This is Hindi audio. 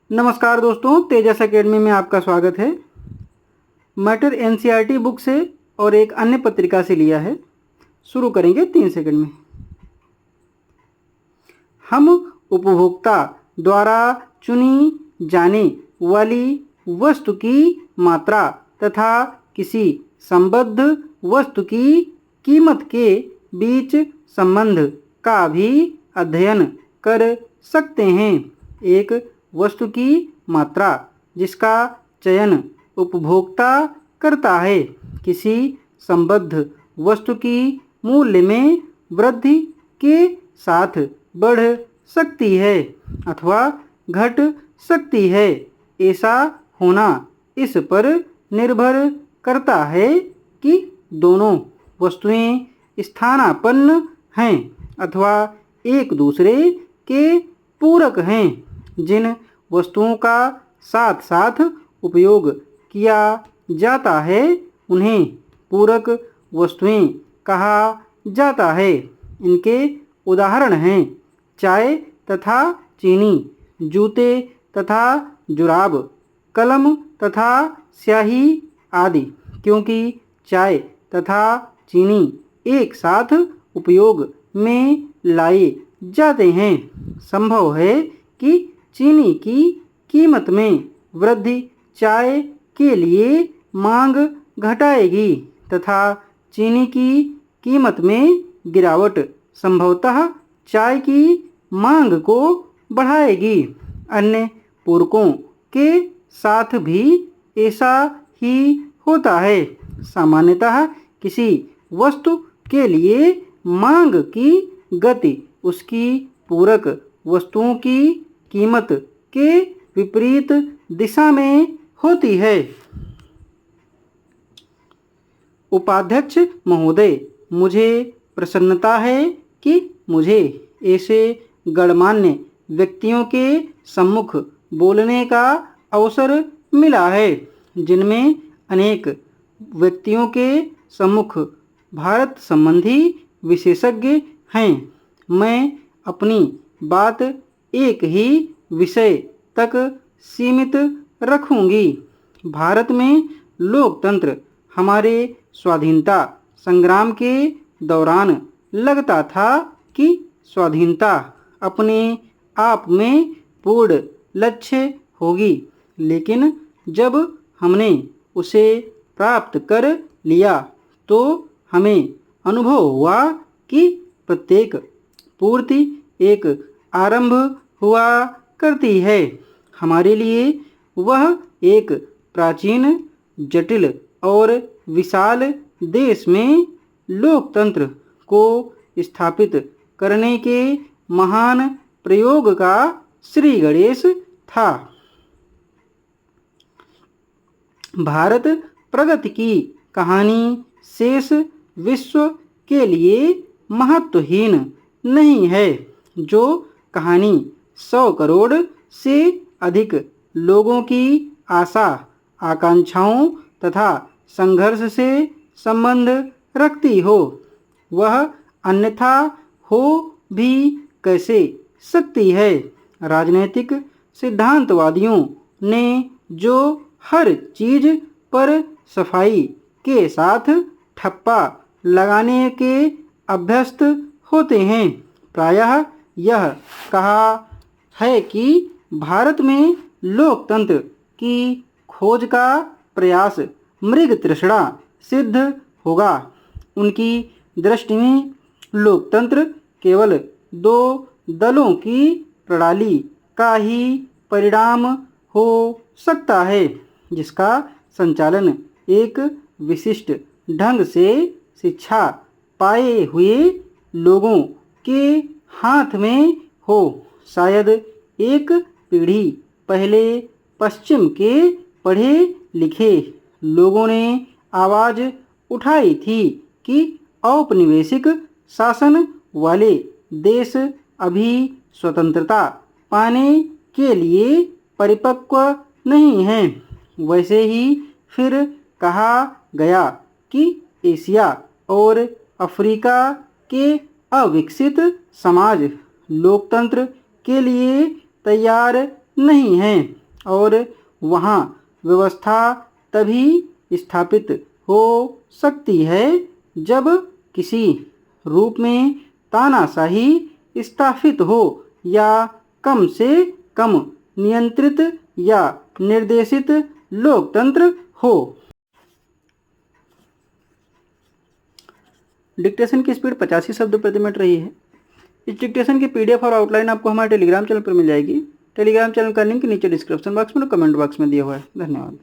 नमस्कार दोस्तों, तेजस एकेडमी में आपका स्वागत है। मैटर एनसीईआरटी बुक से और एक अन्य पत्रिका से लिया है। शुरू करेंगे 3 सेकंड में। हम उपभोक्ता द्वारा चुनी जाने वाली वस्तु की मात्रा तथा किसी संबद्ध वस्तु की कीमत के बीच संबंध का भी अध्ययन कर सकते हैं। एक वस्तु की मात्रा जिसका चयन उपभोक्ता करता है, किसी संबद्ध वस्तु की मूल्य में वृद्धि के साथ बढ़ सकती है अथवा घट सकती है। ऐसा होना इस पर निर्भर करता है कि दोनों वस्तुएं स्थानापन्न हैं अथवा एक दूसरे के पूरक हैं। जिन वस्तुओं का साथ साथ उपयोग किया जाता है उन्हें पूरक वस्तुएं कहा जाता है। इनके उदाहरण हैं चाय तथा चीनी, जूते तथा जुराब, कलम तथा स्याही आदि। क्योंकि चाय तथा चीनी एक साथ उपयोग में लाए जाते हैं, संभव है कि चीनी की कीमत में वृद्धि चाय के लिए मांग घटाएगी तथा चीनी की कीमत में गिरावट संभवतः चाय की मांग को बढ़ाएगी। अन्य पूरकों के साथ भी ऐसा ही होता है। सामान्यतः किसी वस्तु के लिए मांग की गति उसकी पूरक वस्तुओं की कीमत के विपरीत दिशा में होती है। उपाध्यक्ष महोदय, मुझे प्रसन्नता है कि मुझे ऐसे गणमान्य व्यक्तियों के सम्मुख बोलने का अवसर मिला है जिनमें अनेक व्यक्तियों के सम्मुख भारत संबंधी विशेषज्ञ हैं। मैं अपनी बात एक ही विषय तक सीमित रखूंगी। भारत में लोकतंत्र हमारे स्वाधीनता संग्राम के दौरान लगता था कि स्वाधीनता अपने आप में पूर्ण लक्ष्य होगी, लेकिन जब हमने उसे प्राप्त कर लिया तो हमें अनुभव हुआ कि प्रत्येक पूर्ति एक आरंभ हुआ करती है। हमारे लिए वह एक प्राचीन, जटिल और विशाल देश में लोकतंत्र को स्थापित करने के महान प्रयोग का श्री गणेश था। भारत प्रगति की कहानी शेष विश्व के लिए महत्वहीन नहीं है। जो कहानी 100 करोड़ से अधिक लोगों की आशा, आकांक्षाओं तथा संघर्ष से संबंध रखती हो, वह अन्यथा हो भी कैसे सकती है। राजनीतिक सिद्धांतवादियों ने जो हर चीज पर सफाई के साथ ठप्पा लगाने के अभ्यस्त होते हैं, प्रायः यह कहा है कि भारत में लोकतंत्र की खोज का प्रयास मृग तृष्णा सिद्ध होगा। उनकी दृष्टि में लोकतंत्र केवल 2 दलों की प्रणाली का ही परिणाम हो सकता है, जिसका संचालन एक विशिष्ट ढंग से शिक्षा पाए हुए लोगों के हाथ में हो। शायद एक पीढ़ी पहले पश्चिम के पढ़े लिखे लोगों ने आवाज़ उठाई थी कि औपनिवेशिक शासन वाले देश अभी स्वतंत्रता पाने के लिए परिपक्व नहीं हैं। वैसे ही फिर कहा गया कि एशिया और अफ्रीका के अविकसित समाज लोकतंत्र के लिए तैयार नहीं है और वहाँ व्यवस्था तभी स्थापित हो सकती है जब किसी रूप में तानाशाही स्थापित हो या कम से कम नियंत्रित या निर्देशित लोकतंत्र हो। डिक्टेशन की स्पीड 85 शब्द प्रति मिनट रही है। इस डिक्टेशन की PDF और आउटलाइन आपको हमारे टेलीग्राम चैनल पर मिल जाएगी। टेलीग्राम चैनल का लिंक नीचे डिस्क्रिप्शन बॉक्स में और कमेंट बॉक्स में दिया हुआ है। धन्यवाद।